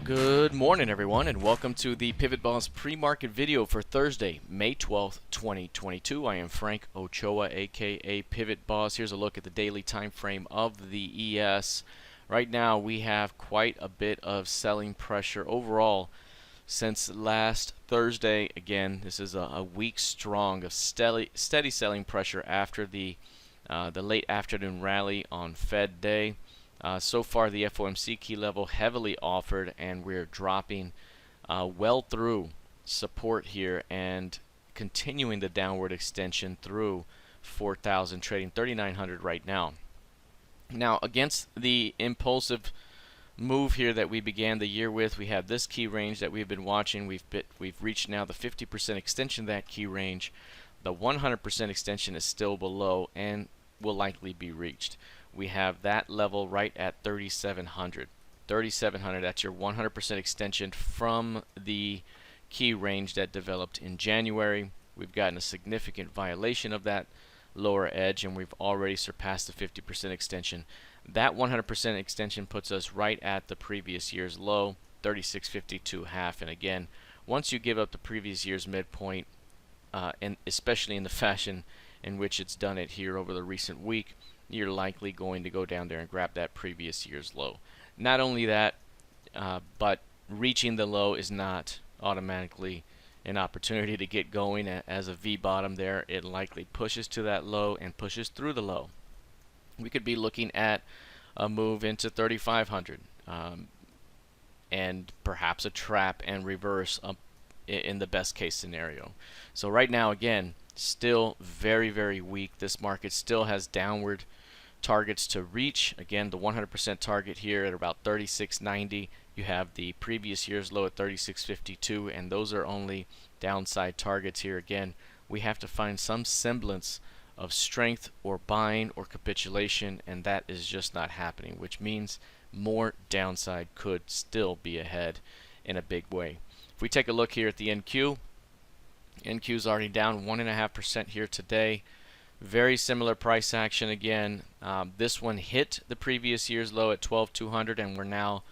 Good morning, everyone, and welcome to the PivotBoss pre-market video for Thursday, May 12th, 2022. I am Frank Ochoa, aka PivotBoss. Here's a look at the daily time frame of the ES. Right now, we have quite a bit of selling pressure overall since last Thursday. Again, this is a week strong of steady selling pressure after the late afternoon rally on Fed day. So far, the FOMC key level heavily offered, and we're dropping well through support here and continuing the downward extension through 4,000, trading 3,900 right now. Now, against the impulsive move here that we began the year with, we have this key range that we've been watching. We've reached now the 50% extension of that key range. The 100% extension is still below and will likely be reached. We have that level right at 3,700. 3,700, that's your 100% extension from the key range that developed in January. We've gotten a significant violation of that lower edge, and we've already surpassed the 50% extension. That 100% extension puts us right at the previous year's low, 36.52.5. And again, once you give up the previous year's midpoint, and especially in the fashion in which it's done it here over the recent week, you're likely going to go down there and grab that previous year's low. Not only that, but reaching the low is not automatically an opportunity to get going. As a V bottom there, it likely pushes to that low and pushes through the low. We could be looking at a move into 3,500 and perhaps a trap and reverse up in the best case scenario. So right now, again, still very, very weak. This market still has downward targets to reach. Again, the 100% target here at about 36.90. You have the previous year's low at 36.52, and those are only downside targets here. Again, we have to find some semblance of strength or buying or capitulation, and that is just not happening, which means more downside could still be ahead in a big way. If we take a look here at the NQ, NQ is already down 1.5% here today. Very similar price action again. This one hit the previous year's low at 12,200, and we're now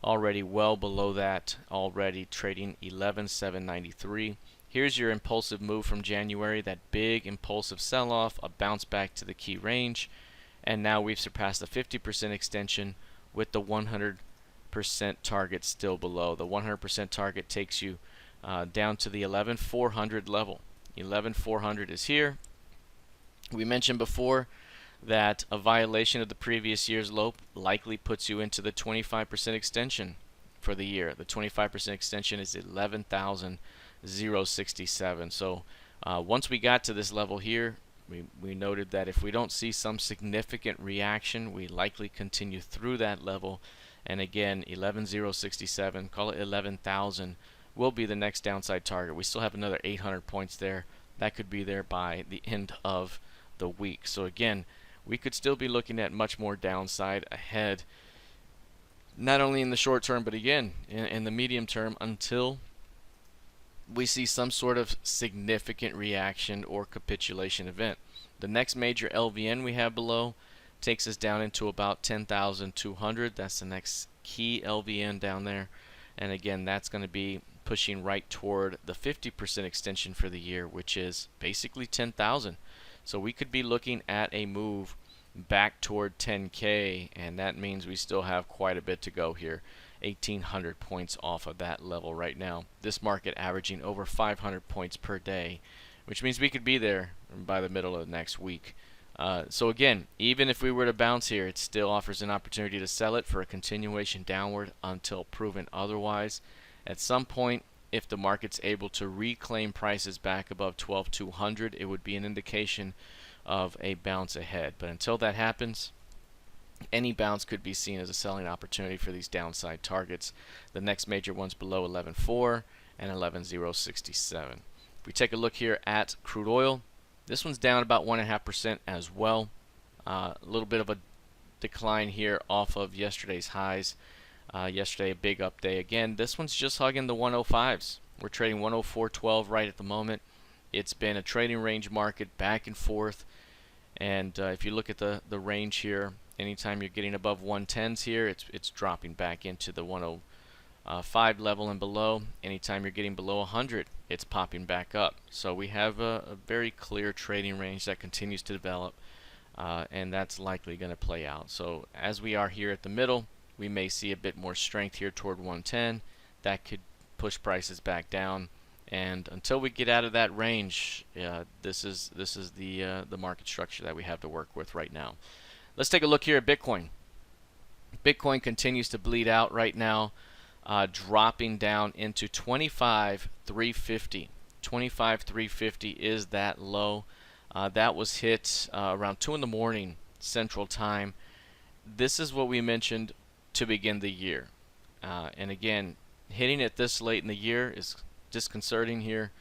already well below that, already trading 11,793. Here's your impulsive move from January, that big impulsive sell-off, a bounce back to the key range, and now we've surpassed the 50% extension with the 100% target still below. The 100% target takes you down to the 11,400 level. 11,400 is here. We mentioned before that a violation of the previous year's low likely puts you into the 25% extension for the year. The 25% extension is 11,067. So once we got to this level here, we noted that if we don't see some significant reaction, we likely continue through that level. And again, 11,067, call it 11,000, will be the next downside target. We still have another 800 points there. That could be there by the end of the week. So again, we could still be looking at much more downside ahead, not only in the short term, but again in the medium term, until we see some sort of significant reaction or capitulation event. The next major LVN we have below takes us down into about 10,200. That's the next key LVN down there, and again, that's going to be pushing right toward the 50% extension for the year, which is basically 10,000. So we could be looking at a move back toward 10K, and that means we still have quite a bit to go here. 1,800 points off of that level right now. This market averaging over 500 points per day, which means we could be there by the middle of next week. So again, even if we were to bounce here, it still offers an opportunity to sell it for a continuation downward until proven otherwise. At some point, if the market's able to reclaim prices back above 12,200, it would be an indication of a bounce ahead. But until that happens, any bounce could be seen as a selling opportunity for these downside targets. The next major ones below 11.4 and 11,067. If we take a look here at crude oil, this one's down about 1.5% as well. A little bit of a decline here off of yesterday's highs. Yesterday, a big up day. Again, this one's just hugging the 105s. We're trading 104.12 right at the moment. It's been a trading range market back and forth. And if you look at the range here, anytime you're getting above 110s here, it's dropping back into the 5 level and below. Anytime you're getting below 100, it's popping back up. So we have a very clear trading range that continues to develop, and that's likely going to play out. So as we are here at the middle, we may see a bit more strength here toward 110. That could push prices back down, and until we get out of that range, this is the market structure that we have to work with right now. Let's take a look here at Bitcoin. Bitcoin continues to bleed out right now, dropping down into 25,350. 25,350 is that low. That was hit around 2 in the morning Central Time. This is what we mentioned to begin the year, and again, hitting it this late in the year is disconcerting here.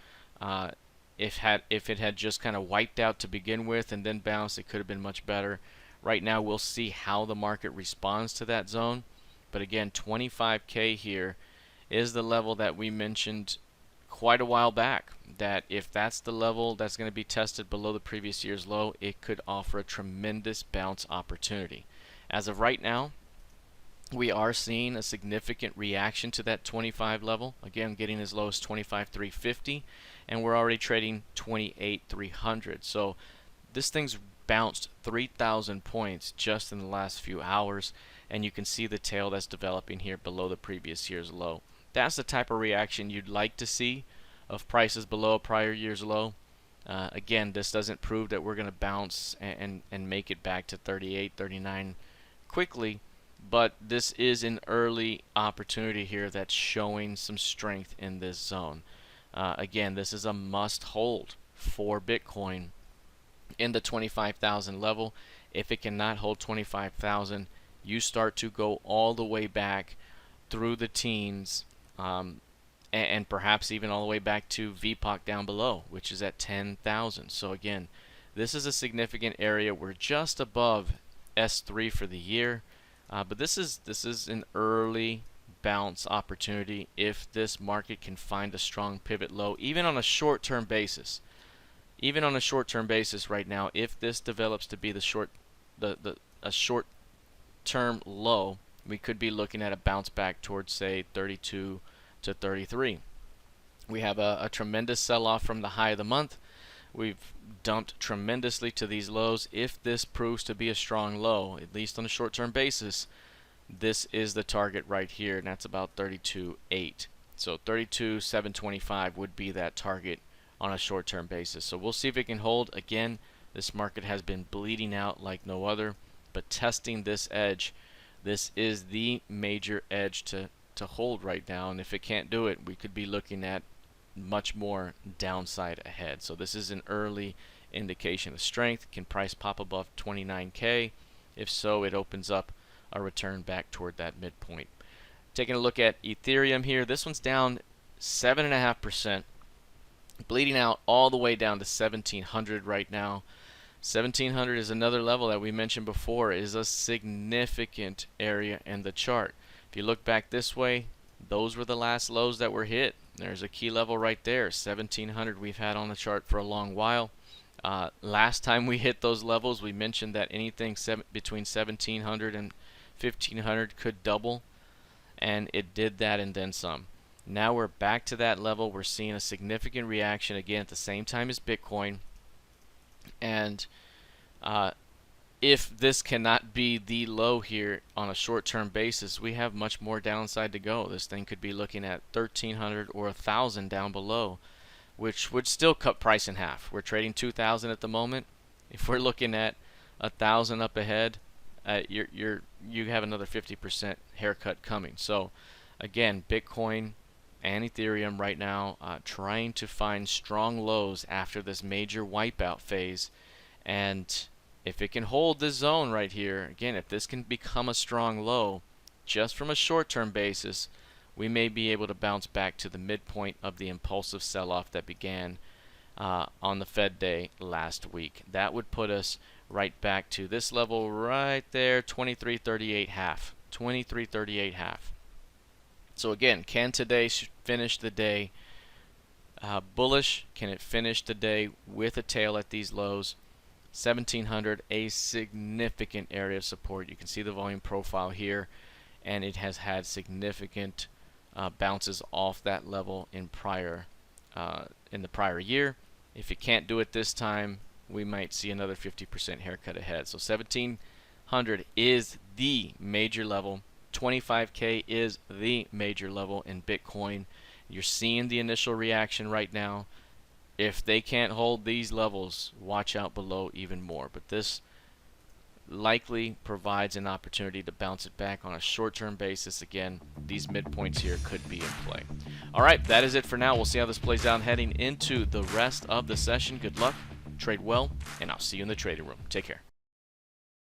If it had just kind of wiped out to begin with and then bounced, it could have been much better. Right now, we'll see how the market responds to that zone. But again, 25K here is the level that we mentioned quite a while back, that if that's the level that's going to be tested below the previous year's low, it could offer a tremendous bounce opportunity. As of right now, we are seeing a significant reaction to that 25 level. Again, getting as low as 25,350, and we're already trading 28,300. So this thing's bounced 3,000 points just in the last few hours, and you can see the tail that's developing here below the previous year's low. That's the type of reaction you'd like to see of prices below a prior year's low. Again, this doesn't prove that we're going to bounce and make it back to 38, 39 quickly, but this is an early opportunity here that's showing some strength in this zone. Again, this is a must hold for Bitcoin in the 25,000 level. If it cannot hold 25,000, you start to go all the way back through the teens, and perhaps even all the way back to VPOC down below, which is at 10,000. So again, this is a significant area. We're just above S3 for the year, but this is an early bounce opportunity if this market can find a strong pivot low, even on a short-term basis. Even on a short-term basis right now, if this develops to be a short-term low, we could be looking at a bounce back towards, say, 32 to 33. We have a tremendous sell-off from the high of the month. We've dumped tremendously to these lows. If this proves to be a strong low, at least on a short-term basis, this is the target right here, and that's about 32.8. So 32,725 would be that target on a short-term basis. So we'll see if it can hold. Again, this market has been bleeding out like no other, but testing this edge, this is the major edge to hold right now, and if it can't do it, we could be looking at much more downside ahead. So this is an early indication of strength. Can price pop above 29K? If so, it opens up a return back toward that midpoint. Taking a look at Ethereum here, this one's down 7.5%, bleeding out all the way down to 1,700 right now. 1,700 is another level that we mentioned before, is a significant area in the chart. If you look back this way, those were the last lows that were hit. There's a key level right there, 1,700 we've had on the chart for a long while. Last time we hit those levels, we mentioned that anything between 1,700 and 1,500 could double, and it did that and then some. Now we're back to that level. We're seeing a significant reaction again at the same time as Bitcoin, and if this cannot be the low here on a short-term basis, we have much more downside to go. This thing could be looking at 1,300 or 1,000 down below, which would still cut price in half. We're trading 2,000 at the moment. If we're looking at 1,000 up ahead, you have another 50% haircut coming. So again, Bitcoin and Ethereum right now trying to find strong lows after this major wipeout phase, and if it can hold this zone right here, again, if this can become a strong low just from a short-term basis, we may be able to bounce back to the midpoint of the impulsive sell-off that began on the Fed day last week. That would put us right back to this level right there, 23.38 half. 23.38 half. So again, can today finish the day bullish? Can it finish the day with a tail at these lows? 1,700, a significant area of support. You can see the volume profile here, and it has had significant bounces off that level in the prior year. If it can't do it this time, we might see another 50% haircut ahead. So 1700 is the major level. 25K is the major level in Bitcoin. You're seeing the initial reaction right now. If they can't hold these levels, watch out below even more. But this likely provides an opportunity to bounce it back on a short-term basis. Again, these midpoints here could be in play. All right, that is it for now. We'll see how this plays out heading into the rest of the session. Good luck, trade well, and I'll see you in the trading room. Take care.